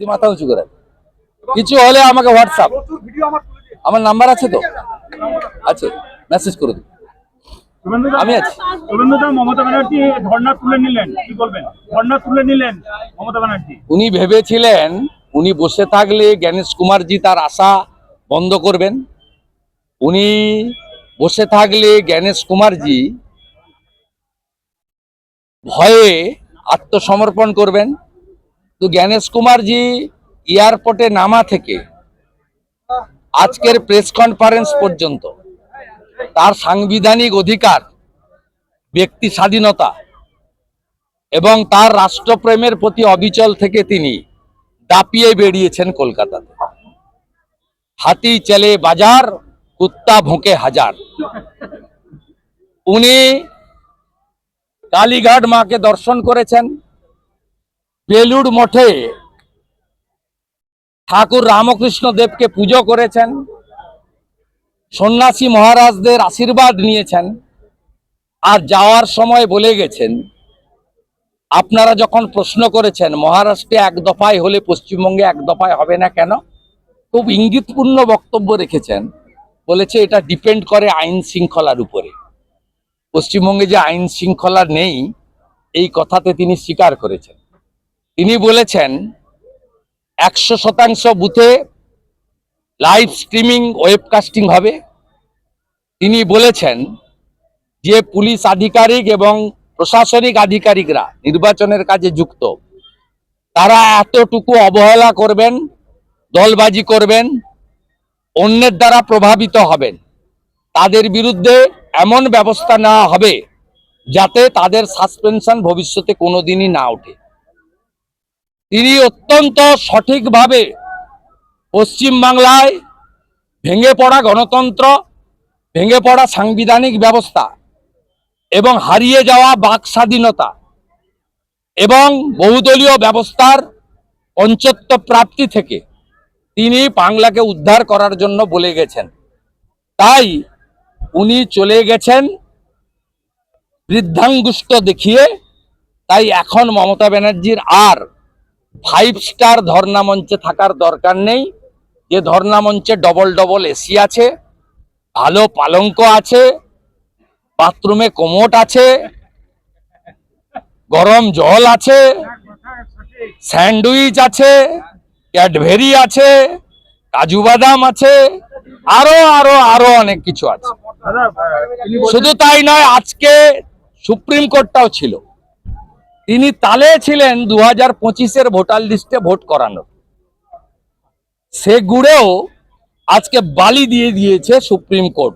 মাথা উঁচু করে কিছু হলে আমাকে হোয়াটসঅ্যাপ আমার নাম্বার আছে তো আছে মেসেজ করে দিন আমি আছি। মমতা ব্যানার্জি ধর্ণা তুলে নিলেন, কি বলবেন? ধর্ণা তুলে নিলেন মমতা ব্যানার্জি। উনি ভেবেছিলেন উনি বসে থাকলে জ্ঞানেশ কুমারজি তার আশা বন্ধ করবেন। উনি বসে থাকলে জ্ঞানেশ কুমারজি ভয়ে আত্মসমর্পণ করবেন। তো জ্ঞানেশ কুমারজি এয়ারপোর্টে নামা থেকে আজকের প্রেস কনফারেন্স পর্যন্ত তার সাংবিধানিক অধিকার, ব্যক্তি স্বাধীনতা এবং তার রাষ্ট্রপ্রেমের প্রতি অবিচল থেকে তিনি দাপিয়ে বেরিয়েছেন কলকাতাতে। হাতি চলে বাজার, কুত্তা ভোঁকে হাজার। উনি কালীঘাট মাকে দর্শন করেছেন, বেলুড় মঠে ঠাকুর রামকৃষ্ণ দেবকে পুজো করেছেন, সন্ন্যাসী মহারাজদের আশীর্বাদ নিয়েছেন। আর যাওয়ার সময় বলে গেছেন, আপনারা যখন প্রশ্ন করেছেন মহারাষ্ট্রে এক দফায় হলে পশ্চিমবঙ্গে এক দফায় হবে না কেন, খুব ইঙ্গিতপূর্ণ বক্তব্য রেখেছেন। বলেছে এটা ডিপেন্ড করে আইন শৃঙ্খলার উপরে। পশ্চিমবঙ্গে যে আইন শৃঙ্খলা নেই এই কথাতে তিনি স্বীকার করেছেন। তিনি বলেছেন 100% বুথে লাইভ স্ট্রিমিং ওয়েবকাস্টিং হবে। তিনি বলেছেন যে পুলিশ আধিকারিক এবং প্রশাসনিক আধিকারিকরা নির্বাচনের কাজে যুক্ত, তারা এতটুকু অবহেলা করবেন, দলবাজি করবেন, অন্যের দ্বারা প্রভাবিত হবেন, তাদের বিরুদ্ধে এমন ব্যবস্থা নেওয়া হবে যাতে তাদের সাসপেনশন ভবিষ্যতে কোনোদিনই না ওঠে। তিনি অত্যন্ত সঠিকভাবে পশ্চিমবাংলায় ভেঙে পড়া গণতন্ত্র, ভেঙে পড়া সাংবিধানিক ব্যবস্থা এবং হারিয়ে যাওয়া বাক স্বাধীনতা এবং বহুদলীয় ব্যবস্থার পঞ্চত্ব প্রাপ্তি থেকে তিনি বাংলাকে উদ্ধার করার জন্য বলে গেছেন। তাই উনি চলে গেছেন বৃদ্ধাঙ্গুষ্ঠ দেখিয়ে। তাই এখন মমতা ব্যানার্জির আর 5 স্টার ধর্ণা মঞ্চে থাকার দরকার নেই। যে ধর্ণা মঞ্চে ডবল ডবল এসি আছে, ভালো পালঙ্ক আছে, বাথরুমে কোমোট আছে, গরম জল আছে, স্যান্ডউইচ আছে, ক্যাডবেরি আছে, কাজু বাদাম আছে, আরো আরো আরো অনেক কিছু আছে। শুধু তাই নয়, আজকে সুপ্রিম কোর্টটাও ছিল। তিনি তালে ছিলেন 2025-এর ভোটার লিস্টে ভোট করানো। সে গুড়েও আজকে বালি দিয়ে দিয়েছে সুপ্রিম কোর্ট।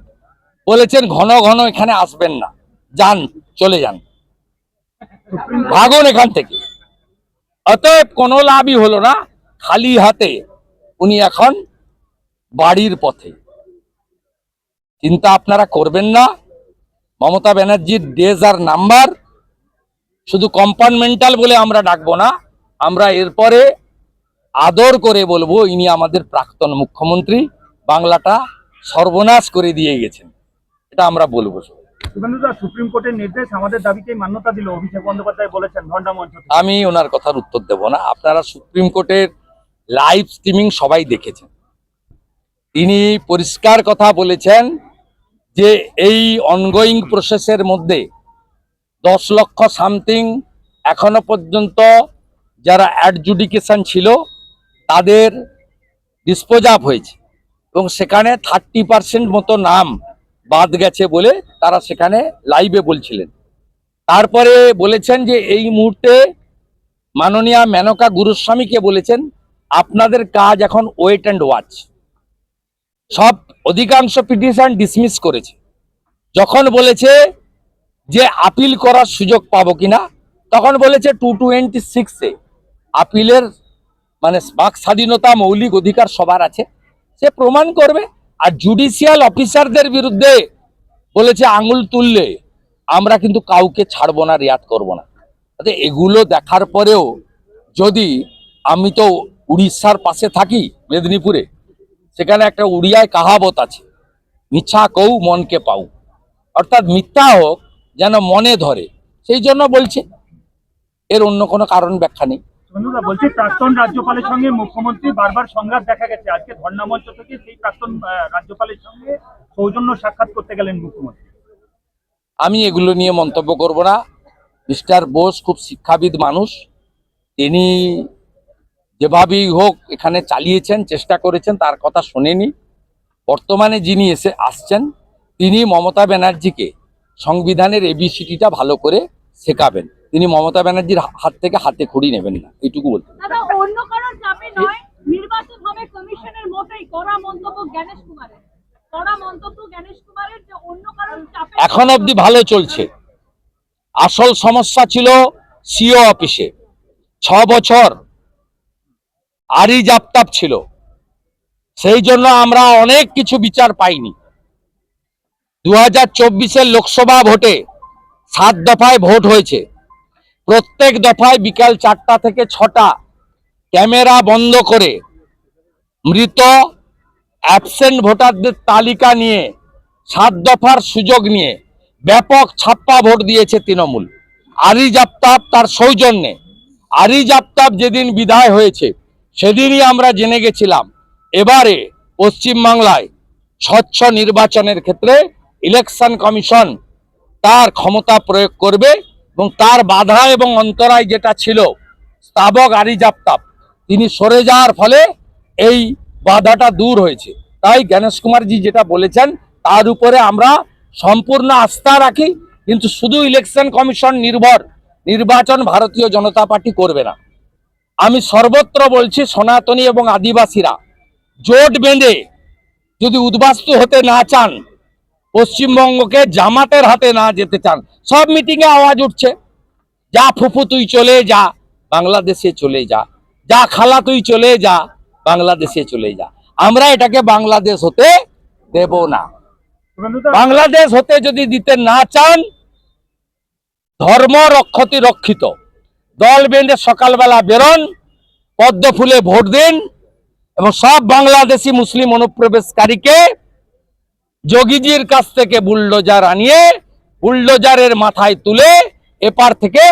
বলেছেন ঘন ঘন এখানে আসবেন না, যান, চলে যান, ভাগুন এখান থেকে। অতএব কোনো লাভই হলো না, খালি হাতে উনি এখন বাড়ির পথে। চিন্তা আপনারা করবেন না, মমতা ব্যানার্জির ডেজ আর নাম্বার। শুধু কম্পার্টমেন্টাল বলে আমরা ডাকবো না, আমরা এরপরে আদর করে বলবো ইনি আমাদের প্রাক্তন মুখ্যমন্ত্রী, বাংলাটা সর্বনাশ করে দিয়ে গেছেন, এটা আমরা বলবো। সুপ্রিম কোর্টের নির্দেশ আমাদের দাবিকে মান্যতা দিল, অভিষেক বন্দ্যোপাধ্যায় বলেছেন ধর্ণা মঞ্চ। আমি ওনার কথার উত্তর দেব না। আপনারা সুপ্রিম কোর্টের লাইভ স্ট্রিমিং সবাই দেখেছেন। তিনি পরিষ্কার কথা বলেছেন যে এই অনগোয়িং প্রসেসের মধ্যে 10 লক্ষ সামথিং এখনো পর্যন্ত যারা অ্যাডজুডিকেশন ছিল তাদের ডিসপোজ আপ হয়েছে এবং সেখানে 30% মতো নাম বাদ গেছে বলে তারা সেখানে লাইভে বলছিলেন। তারপরে বলেছেন যে এই মুহূর্তে মাননীয়া মেনকা গুরুস্বামীকে বলেছেন আপনাদের কাজ এখন ওয়েট অ্যান্ড ওয়াচ। সব অধিকাংশ পিটিশন ডিসমিস করেছে। যখন বলেছে যে আপিল করার সুযোগ পাবো কিনা, তখন বলেছে 226-এ আপিলের মানে বাক স্বাধীনতা, মৌলিক অধিকার সবার আছে, সে প্রমাণ করবে। আর জুডিশিয়াল অফিসারদের বিরুদ্ধে বলেছে আঙুল তুললে আমরা কিন্তু কাউকে ছাড়বো না, রিয়াত করবো না। এগুলো দেখার পরেও যদি, আমি তো উড়িষ্যার পাশে থাকি মেদিনীপুরে, সেখানে একটা উড়িয়ায় কাহাবত আছে, মিছা কৌ মনকে পাও, অর্থাৎ মিথ্যা হোক যেন মনে ধরে, সেই জন্য বলছে, এর অন্য কোনো কারণ ব্যাখ্যা নেই। বন্ধুরা বলছি, প্রাক্তন রাজ্যপালের সঙ্গে মুখ্যমন্ত্রী বারবার সংঘাত দেখা গেছে। আজকে ধর্ণা মঞ্চ থেকে সেই প্রাক্তন রাজ্যপালের সঙ্গে সৌজন্য সাক্ষাৎ করতে গেলেন মুখ্যমন্ত্রী। আমি এগুলো নিয়ে মন্তব্য করব না। মিস্টার বোস খুব শিক্ষাবিদ মানুষ, তিনি যেভাবেই হোক এখানে চালিয়েছেন, চেষ্টা করেছেন, তার কথা শোনেনি। বর্তমানে যিনি আসছেন তিনি মমতা ব্যানার্জিকে সংবিধানের এবিসিডিটা ভালো করে শেখাবেন। তিনি মমতা ব্যানার্জির হাত থেকে হাতে খড়ি নেবেন না, এইটুকু বলতে। দাদা, অন্য কারোর চাপে নয়, নির্বাচন হবে কমিশনের মতোই। কড়া মন্তব্য জ্ঞানেশ কুমারের, যে অন্য কারোর চাপে এখন অবধি ভালো চলছে। আসল সমস্যা ছিল সিও অফিসে 6 বছর আরি জাপতাপ ছিল, সেই জন্য আমরা অনেক কিছু বিচার পাইনি। 2024-এর লোকসভা ভোটে 7 দফায় ভোট হয়েছে। প্রত্যেক দফায় বিকাল 4টা থেকে 6টা ক্যামেরা বন্ধ করে মৃত অ্যাবসেন্ট ভোটারদের তালিকা নিয়ে 7 দফার সুযোগ নিয়ে ব্যাপক ছাপ্পা ভোট দিয়েছে তৃণমূল। আরি জাপতাপ তার সৌজন্যে। আরি জাপতাপ যেদিন বিদায় হয়েছে সেদিনই আমরা জেনে গেছিলাম এবারে পশ্চিমবাংলায় স্বচ্ছ নির্বাচনের ক্ষেত্রে ইলেকশন কমিশন তার ক্ষমতা প্রয়োগ করবে এবং তার বাধা এবং অন্তরায় যেটা ছিল স্থাবক আরি জাপতাপ, তিনি সরে যাওয়ার ফলে এই বাধাটা দূর হয়েছে। তাই জ্ঞানেশ কুমারজি যেটা বলেছেন তার উপরে আমরা সম্পূর্ণ আস্থা রাখি, কিন্তু শুধু ইলেকশন কমিশন নির্ভর নির্বাচন ভারতীয় জনতা পার্টি করবে না। আমি সর্বত্র বলছি, সনাতনী এবং আদিবাসীরা জোট বেঁধে যদি উদ্বাস্তু হতে না চান, পশ্চিমবঙ্গকে জামাতের হাতে না যেতে চান, সব মিটিংয়ে আওয়াজ উঠছে, যা ফুফু তুই চলে যা, বাংলাদেশে চলে যা, যা খালা তুই চলে যা, বাংলাদেশে চলে যা। আমরা এটাকে বাংলাদেশ হতে দেব না। বাংলাদেশ হতে যদি দিতে না চান, ধর্ম রক্ষতি রক্ষিত, দল বেঁধে সকালবেলা বেরোন, পদ্ম ফুলে ভোট দিন এবং সব বাংলাদেশি মুসলিম অনুপ্রবেশকারীকে যোগীজির কাছ থেকে বুলডোজার আনিয়ে বুলডোজারের মাথায় তুলে এপার থেকে